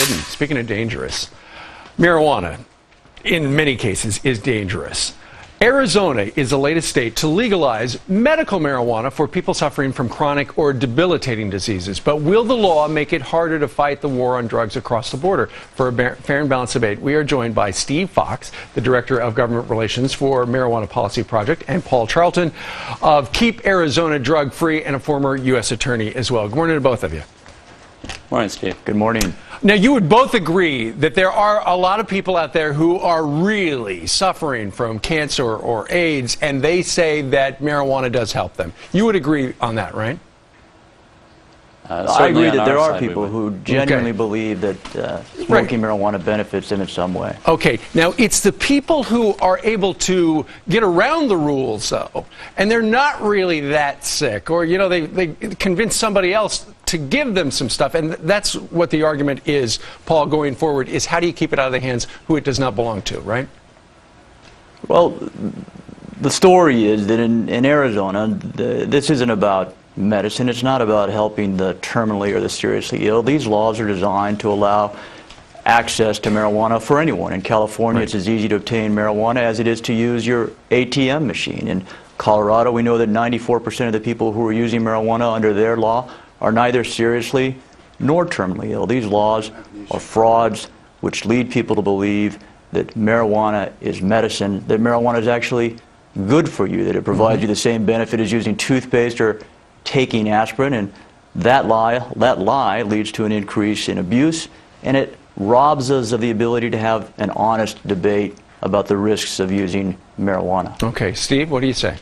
hidden. Speaking of dangerous, marijuana, in many cases, is dangerous. Arizona is the latest state to legalize medical marijuana for people suffering from chronic or debilitating diseases. But will the law make it harder to fight the war on drugs across the border? For a fair and balanced debate, we are joined by Steve Fox, the Director of Government Relations for Marijuana Policy Project, and Paul Charlton of Keep Arizona Drug Free, and a former U.S. Attorney as well. Good morning to both of you. Morning, Steve. Good morning. Now, you would both agree that there are a lot of people out there who are really suffering from cancer or AIDS, and they say that marijuana does help them. You would agree on that, right? I agree that there are people who genuinely believe that smoking marijuana benefits them in some way. Okay. Now, it's the people who are able to get around the rules, though, and they're not really that sick, or, you know, they convince somebody else to give them some stuff, and that's what the argument is, Paul, going forward, is how do you keep it out of the hands who it does not belong to, right? Well, the story is that in Arizona, this isn't about medicine. It's not about helping the terminally or the seriously ill. These laws are designed to allow access to marijuana for anyone. In California, It's as easy to obtain marijuana as it is to use your ATM machine. In Colorado, we know that 94% of the people who are using marijuana under their law are neither seriously nor terminally ill. These laws are frauds which lead people to believe that marijuana is medicine, that marijuana is actually good for you, that it provides you the same benefit as using toothpaste or taking aspirin, and that lie leads to an increase in abuse, and it robs us of the ability to have an honest debate about the risks of using marijuana. Okay, Steve, what do you say?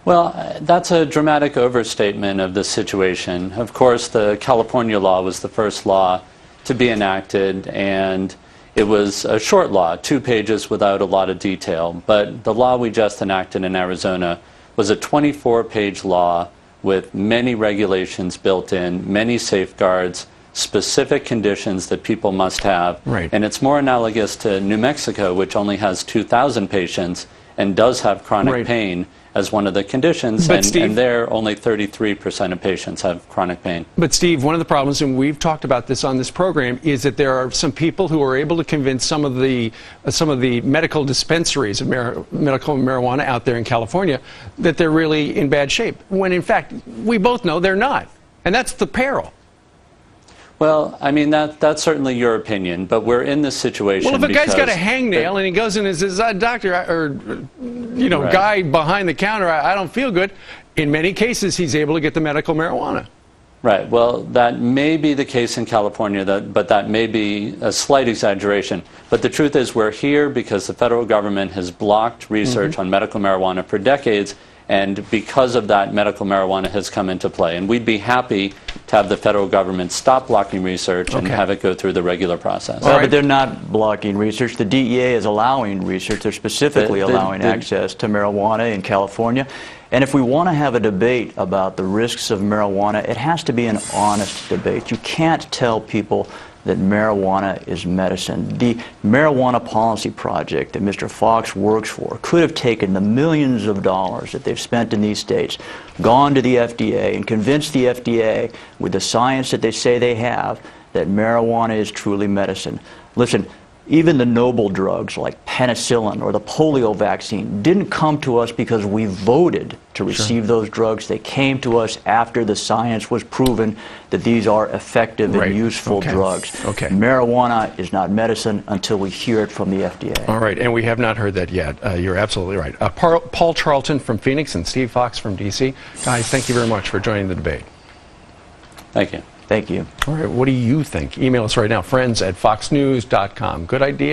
Well, that's a dramatic overstatement of the situation. Of course, the California law was the first law to be enacted, and it was a short law, 2 pages without a lot of detail. But the law we just enacted in Arizona was a 24-page law with many regulations built in, many safeguards, specific conditions that people must have. Right. And it's more analogous to New Mexico, which only has 2,000 patients and does have chronic pain as one of the conditions, and there only 33% of patients have chronic pain. But Steve, one of the problems, and we've talked about this on this program, is that there are some people who are able to convince some of the medical dispensaries of medical marijuana out there in California that they're really in bad shape, when in fact we both know they're not, and that's the peril. Well, I mean, that's certainly your opinion, but we're in this situation. Well, if a guy's got a hangnail and he goes in and says, doctor, or, you know, guy behind the counter, I don't feel good, in many cases he's able to get the medical marijuana. Right. Well, that may be the case in California, but that may be a slight exaggeration. But the truth is we're here because the federal government has blocked research on medical marijuana for decades, and because of that, medical marijuana has come into play. And we'd be happy to have the federal government stop blocking research and have it go through the regular process. Well, but they're not blocking research. The DEA is allowing research. They're specifically allowing access to marijuana in California. And if we want to have a debate about the risks of marijuana, it has to be an honest debate. You can't tell people that marijuana is medicine. The Marijuana Policy Project that Mr. Fox works for could have taken the millions of dollars that they've spent in these states, gone to the FDA, and convinced the FDA, with the science that they say they have, that marijuana is truly medicine. Listen, even the noble drugs like penicillin or the polio vaccine didn't come to us because we voted to receive those drugs. They came to us after the science was proven that these are effective and useful drugs. Marijuana is not medicine until we hear it from the FDA. All right, and we have not heard that yet. You're absolutely right. Paul Charlton from Phoenix and Steve Fox from D.C. Guys, thank you very much for joining the debate. Thank you. Thank you. All right, what do you think? Email us right now, friends@foxnews.com. Good idea?